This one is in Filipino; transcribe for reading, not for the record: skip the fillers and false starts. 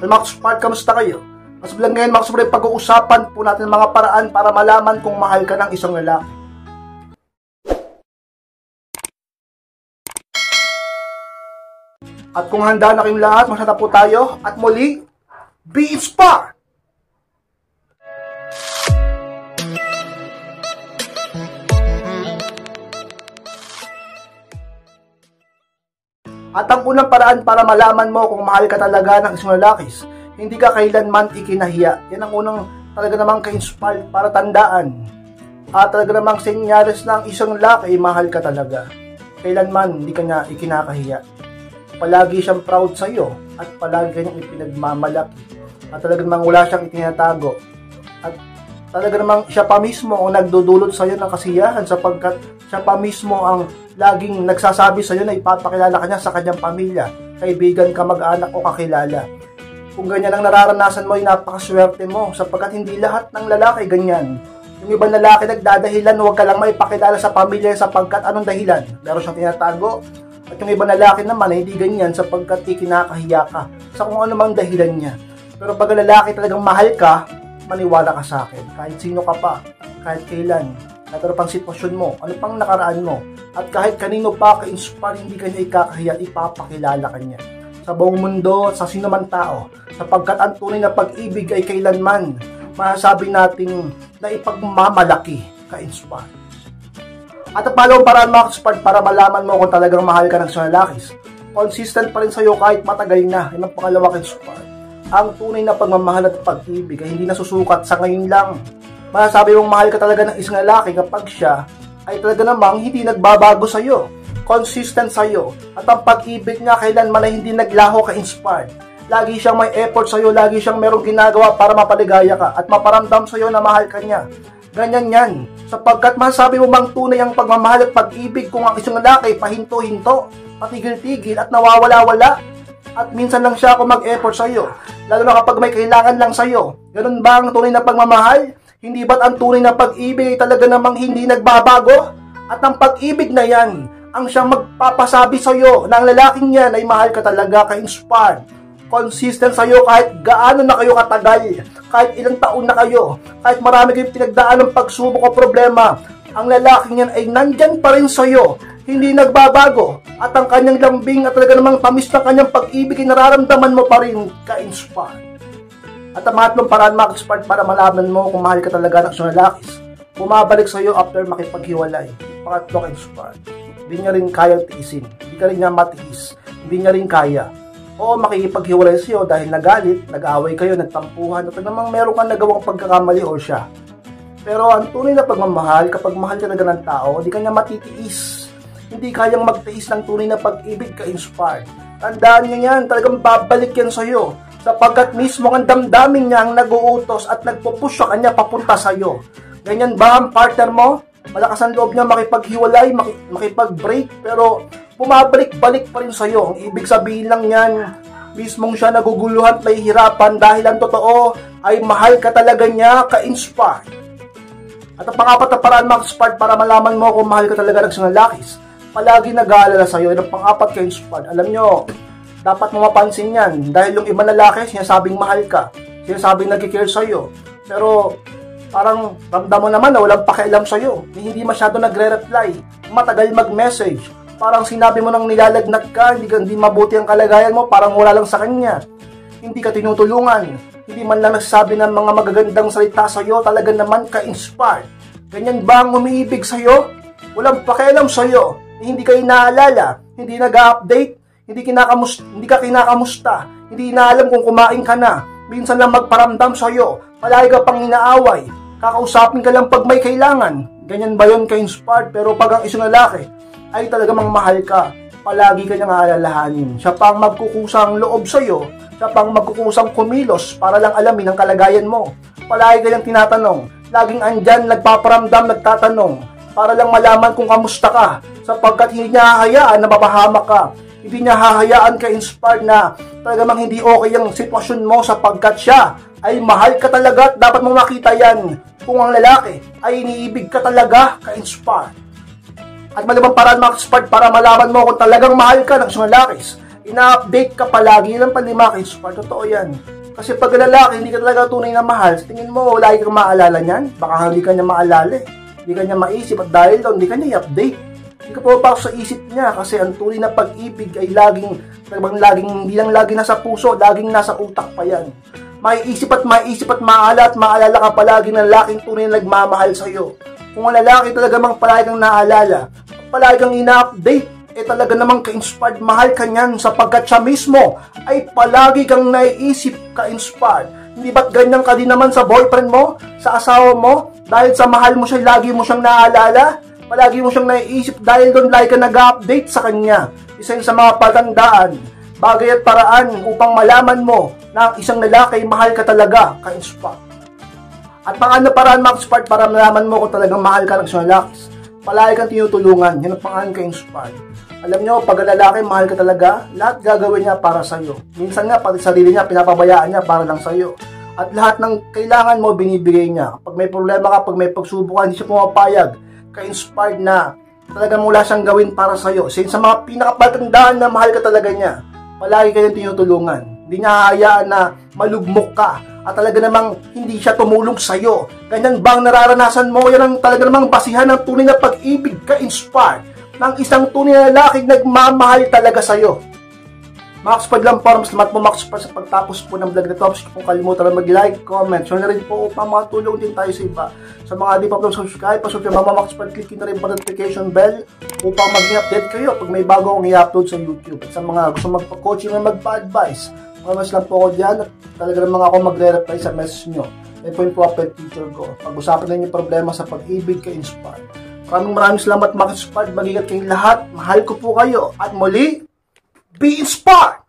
Mga ka-Spark, kamusta kayo? Mas bilang ngayon mga ka-Spark, pag-uusapan po natin ang mga paraan para malaman kung mahal ka ng isang lalaki. At kung handa na kayong lahat, magsata po tayo at muli, be inspired! At ang unang paraan para malaman mo kung mahal ka talaga ng isang lalaki, hindi ka kailanman ikinahiya. Yan ang unang talaga namang ka-inspired para tandaan. At talaga namang senyales ng isang lalaki, mahal ka talaga. Kailanman hindi ka niya ikinakahiya. Palagi siyang proud sa iyo at palagi kanyang ipinagmamalaki. At talaga namang wala siyang itinatago. At talaga namang siya pa mismo ang nagdudulot sa iyo ng kasiyahan sapagkat siya pa mismo ang laging nagsasabi sa iyo na ipapakilala ka niya sa kanyang pamilya, kaibigan, kamag-anak o kakilala. Kung ganyan ang nararanasan mo, ay napakaswerte mo sapagkat hindi lahat ng lalaki ganyan. Yung ibang lalaki nagdadahilan, huwag ka lang maipakilala sa pamilya sapagkat anong dahilan? Meron siyang tinatago. At yung ibang lalaki naman ay hindi ganyan sapagkat kinakahiya ka sa kung ano mang dahilan niya. Pero pag lalaki talagang mahal ka, maniwala ka sa akin. Kahit sino ka pa, kahit kailan, kahit ano pang sitwasyon mo, ano pang nakaraan mo, at kahit kanino pa ka-inspire, hindi ka niya ikakahiya, ipapakilala ka niya sa buong mundo, sa sino man tao, sapagkat ang tunay na pag-ibig ay kailanman masasabi nating na ipagmamalaki ka-inspire. At ang pangalawang paraan mga ka-inspire para malaman mo kung talagang mahal ka ng isang lalaki, consistent pa rin sa'yo kahit matagal na. Yan ang pangalawa ka-inspire. Ang tunay na pagmamahal at pag-ibig ay hindi nasusukat sa ngayon lang. Masasabi mong mahal ka talaga ng isang lalaki kapag siya ay talaga namang hindi nagbabago sa iyo, consistent sa iyo, at ang pag-ibig niya kailanman ay hindi naglaho ka-inspired. Lagi siyang may effort sa iyo, lagi siyang merong ginagawa para mapaligaya ka at maparamdam sa iyo na mahal ka niya. Ganyan yan, sapagkat masasabi mo bang tunay ang pagmamahal at pag-ibig kung ang isang lalaki pahinto-hinto, patigil-tigil at nawawala-wala? At minsan lang siya ako mag-effort sa iyo, lalo na kapag may kailangan lang sa iyo. Ganun ba ang tunay na pagmamahal? Hindi ba't ang tunay na pag-ibig ay talaga namang hindi nagbabago? At ang pag-ibig na yan, ang siyang magpapasabi sa iyo na ang lalaking yan ay mahal ka talaga, ka-inspired. Consistent sa iyo kahit gaano na kayo katagal, kahit ilang taon na kayo, kahit marami kayong pinagdaan ng pagsubok o problema, ang lalaking yan ay nandyan pa rin sa iyo, hindi nagbabago. At ang kanyang lambing at talaga namang tamis na kanyang pag-ibig ay nararamdaman mo pa rin, ka-inspired. At ang pangatlong paraan mga ka-inspired para malaman mo kung mahal ka talaga ng isang lalaki, bumabalik sa iyo after makipaghiwalay. Pangatlo ka-inspired. Hindi niya rin kayang tiisin. Hindi ka rin niya matiis. Hindi niya rin kaya. O makikipaghiwalay sa iyo dahil nagalit, nag-away kayo, nagtampuhan, at namang meron kang nagawang pagkakamali o siya. Pero ang tunay na pagmamahal, kapag mahal ka talaga ng tao, hindi ka niya matitiis. Hindi kayang magtiis ng tunay na pag-ibig, ka-inspired. Tandaan niyo yan, talagang babalik yan sa iyo. Sapagkat mismo ang damdamin niya ang nag-uutos at nagpupush sa kanya papunta sa iyo. Ganyan ba ang partner mo? Malakas ang loob niya makipaghiwalay, makipag-break, pero bumabalik-balik pa rin sa iyo. Ang ibig sabihin lang yan, mismong siya naguguluhan at nahihirapan dahil ang totoo ay mahal ka talaga niya, ka-inspire. At ang pang-apat na paraan mga ka-inspire para malaman mo kung mahal ka talaga ng isang lalaki, palagi nag-aalala sa iyo. At ang pang-apat ka-inspire, alam nyo, dapat mo mapansin yan dahil yung ibang lalaki sinasabing mahal ka, sinasabing nag-care sa iyo, pero parang ramdam mo naman na walang pakialam sa iyo, hindi masyado nagre-reply, matagal mag-message, parang sinabi mo nang nilalagnat ka, hindi mabuti ang kalagayan mo, parang wala lang sa kanya, hindi ka tinutulungan, hindi man lang nagsasabi ng mga magagandang salita sa iyo, talaga naman ka-inspired. Ganyan ba ang umiibig sa iyo? Walang pakialam sa iyo, hindi ka inaalala, hindi nag-update, hindi ka kinakamusta, hindi inaalam kung kumain ka na, minsan lang magparamdam sa iyo, palagi ka pang inaaway, kakausapin ka lang pag may kailangan. Ganyan ba yun ka-inspired? Pero pag ang isang lalaki ay talagang mahal ka, palagi ka niyang aalalahanin. Siya pang magkukusang loob sa iyo, siya pang magkukusang kumilos para lang alamin ang kalagayan mo. Palagi ka niyang tinatanong, laging andyan, nagpaparamdam, nagtatanong, para lang malaman kung kamusta ka, sapagkat hindi niya hahayaan na mapahamak ka. Hindi niya hahayaan ka-inspired na talagang hindi okay ang sitwasyon mo sapagkat siya ay mahal ka talaga at dapat mo makita yan kung ang lalaki ay iniibig ka talaga, ka-inspired. At malibang paraan mga ka-inspired para malaman mo kung talagang mahal ka ng isang lalaki, ina-update ka palagi. Yan ang palima kay Spark. Totoo yan. Kasi pag lalaki, hindi ka talaga tunay na mahal, sa tingin mo, lagi kang maalala niyan. Baka hindi ka niya maalala eh. Hindi ka niya maisip at dahil doon, hindi ka niya i-update. Hindi ka pumapasok sa isip niya kasi ang tunay na pag-ibig ay laging, hindi lang lagi nasa puso, laging nasa utak pa yan. Maiisip at maalala ka palagi ng lalaking tunay na nagmamahal sa'yo. Kung ang lalaki talaga mang palagi kang naalala, palagi kang ina-update, talaga namang ka-inspired, mahal ka niyan sapagkat siya mismo ay palagi kang naiisip ka-inspired. Hindi ba't ganyan ka din naman sa boyfriend mo, sa asawa mo, dahil sa mahal mo siya, lagi mo siyang naalala, palagi mo siyang naiisip dahil doon lagi ka nag-update sa kanya. Isa yun sa mga pagandaan, bagay at paraan upang malaman mo na ang isang lalaki mahal ka talaga, ka-inspired. At paano paraan mag-inspired para malaman mo kung talagang mahal ka ng isang lalaki? Palagi kang tinutulungan, yun ang pangalan ka-inspired. Alam nyo, pag lalaki, mahal ka talaga, lahat gagawin niya para sa'yo. Minsan nga, pati sarili niya, pinapabayaan niya para lang sa'yo. At lahat ng kailangan mo, binibigay niya. Pag may problema ka, pag may pagsubok ka, hindi siya pumapayag. Ka-inspired na, talagang wala siyang gawin para sa'yo. Sa mga pinakapatandaan na mahal ka talaga niya, palagi kayong tinutulungan. Hindi niya hayaan na malugmok ka. At talaga namang hindi siya tumulong sa'yo. Ganyan bang nararanasan mo? Yan ang talaga namang basihan ng tunay na pag-ibig, ka-inspired ng isang tunay na lalaking nagmamahal talaga sa'yo. Max Pad lang po, salamat po Max Pad sa pagtapos po ng vlog na to. Kung kalimutan na mag-like, comment, share na rin po upang makatulong din tayo sa iba. Sa mga di pa po subscribe, pasubscribe Mama Max Pad, click na rin po notification bell upang maging update kayo pag may bago akong i-upload sa YouTube. At sa mga gusto magpa-coaching na magpa-advise, mamas lang po ako dyan at talaga naman ako magre-reply sa message nyo. Yan po yung proper teacher ko. Pag-usapan na yung problema sa pag-ibig ka-inspire. Maraming salamat, Max Pad. Mag-ingat kayong lahat. Mahal ko po kayo. At muli, be inspired!